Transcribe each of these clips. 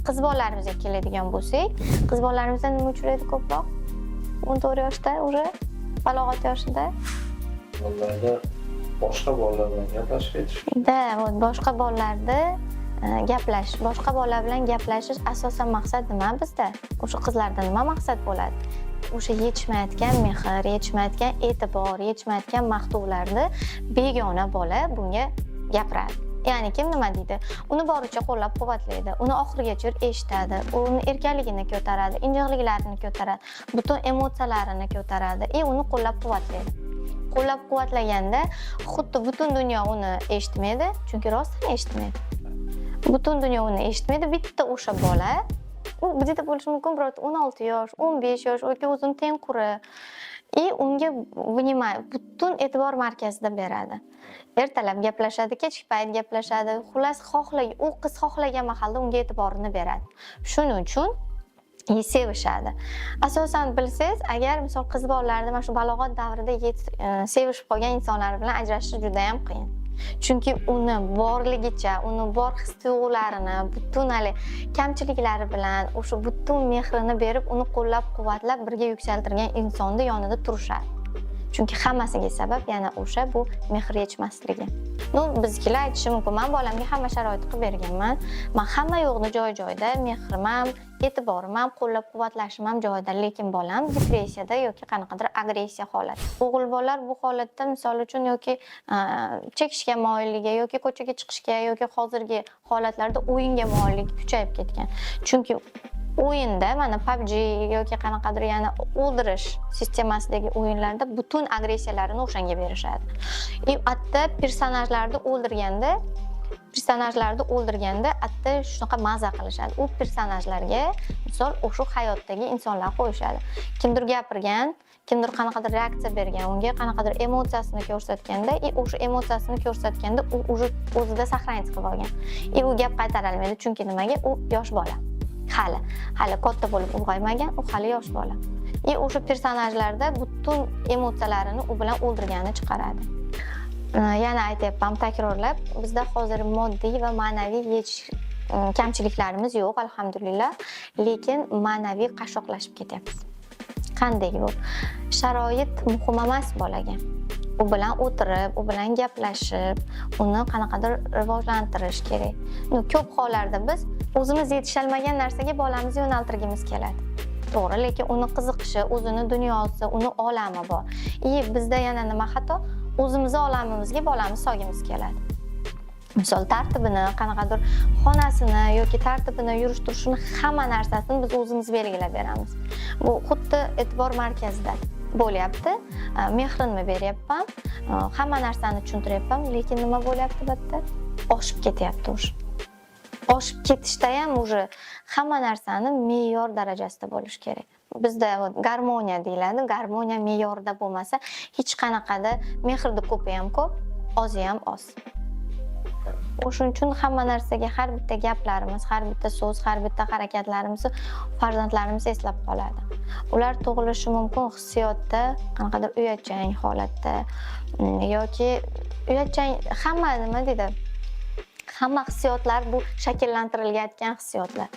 qiz bolalarimizga keladigan bo'lsak, qiz bolalarimizda nima uchraydi ko'proq? 14 yoshda, уже balog'at yoshida. Bolalarda boshqa bolalar bilan gaplashib ketish. Boshqa bolalarda boshqa bolalar bilan gaplashish asosan maqsad nima bizda? O'sha qizlarda nima maqsad bo'ladi? O'sha yetishmayotgan mehr, yetishmayotgan e'tibor, yetishmayotgan maqtovlarni begona bola bunga gapiradi. Ya'ni kim nima deydi? Uni boricha qo'llab-quvvatlaydi, uni oxirigacha eshitadi, uni erkaligini ko'taradi, injiqliklarini ko'taradi, butun emotsiyalarini ko'taradi, uni qo'llab-quvvatlaydi. Qo'llab-quvvatlaganda xuddi butun dunyo uni eshitmaydi, chunki rostdan eshitmaydi. Butun dunyo uni eshitmaydi, bitta o'sha bola, u bizda bo'lishi mumkin, biroq 16 yosh, 15 yosh yoki o'zini tengquri, unga butun e'tibor markazida beradi. Ertalab gaplashadi, kechki payt gaplashadi, xullas u qiz xohlagan mahalda unga e'tiborini beradi. Shuning uchun sevishadi. Asosan bilsangiz, agar misol qiz bolalarni mana shu balog'at davrida sevishib qolgan insonlar bilan ajrashish juda ham qiyin. Chunki uni borligicha, uni bor his-tuyg'ularini, butun kamchiliklari bilan o'sha butun mehrini berib, uni qo'llab-quvvatlab birga yuksaltirgan insonni yonida turishadi. Chunki hammasiga sabab yana o'sha bu mehr yetishmasligi. Bizkilar aytishi mumkin, men bolamga hamma sharoit qilib berganman. Men hamma yo'qni joy-joyida, mehrim ham, e'tiborim ham, qo'llab-quvvatlashim ham joyida, lekin bolam depressiyada yoki qanaqadir agressiya holati. O'g'il bolalar bu holatda misol uchun yoki chekishga moyilligi yoki ko'chaga chiqishga yoki hozirgi holatlarda o'yinga moyilligi kuchayib ketgan. Chunki o'yinda mana PUBG yoki qanaqadir yana o'ldirish sistemasidagi o'yinlarda butun agressiyalarini o'shanga berishadi. Hatto personajlarni o'ldirganda hatto shunaqa maza qilishadi. U personajlarga misol o'sha hayotdagi insonlar qo'yishadi. Kimdir gapirgan, kimdir qanaqadir reaksiya bergan, unga qanaqadir emotsiyasini ko'rsatganda, o'sha emotsiyasini ko'rsatganda u o'zida saqlanib qilib olgan. U gap qaytara olmaydi, chunki nimaga? U yosh bola. Hali katta bo'lib ulg'aymagan, u hali yosh bola. O'sha personajlarda butun emotsiyalarini u bilan o'ldirgani chiqaradi. Yana aytayapman, takrorlab, bizda hozir moddiy va ma'naviy kamchiliklarimiz yo'q, alhamdulillah, lekin ma'naviy qashshoqlashib ketyapmiz. Qanday bu? Sharoit muhim emas bolaga. U bilan o'tirib, u bilan gaplashib, uni qanaqadir rivojlantirish kerak. Ko'p hollarda biz o'zimiz yetishalmagan narsaga bolamizni yo'naltirgimiz keladi. To'g'ri, lekin uni qiziqishi, o'zini dunyosi, uni olami bor. Bizda yana nima xato? O'zimizni olamimizga bolamizni solgimiz keladi. Misol tartibini, qanaqadir xonasini yoki tartibini, yurish-turishini, hamma narsasini biz o'zimiz belgilab beramiz. Bu xuddi e'tibor markazida bo'lyapti. Mehrimni beryapman, hamma narsani tushuntiryapman, lekin nima bo'lyapti bitta? Oshib ketyapti o'sha. Oshib ketishda ham уже hamma narsani me'yor darajasida bo'lish kerak. Bizda garmoniya deyiladi. Garmoniya me'yorda bo'lmasa, hech qanaqada mehrda ko'pi ham ko'p, ozi ham oz. O'shuning uchun hamma narsaga har bitta gaplarimiz, har bitta so'z, har bitta harakatlarimizni farzandlarimiz eslab qoladi. Ular tug'ilishi mumkin hissiyotda, qanaqadir uyatchang holatda yoki uyatchang, hamma nima deydi? Hamma hissiyotlar bu shakllantirilayotgan hissiyotlar.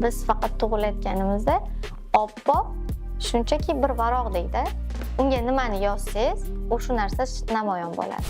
Biz faqat tug'ilayotganimizda oppoq, shunchaki bir varog'dek-da, unga nimani yozsangiz, o'sha narsa namoyon bo'ladi.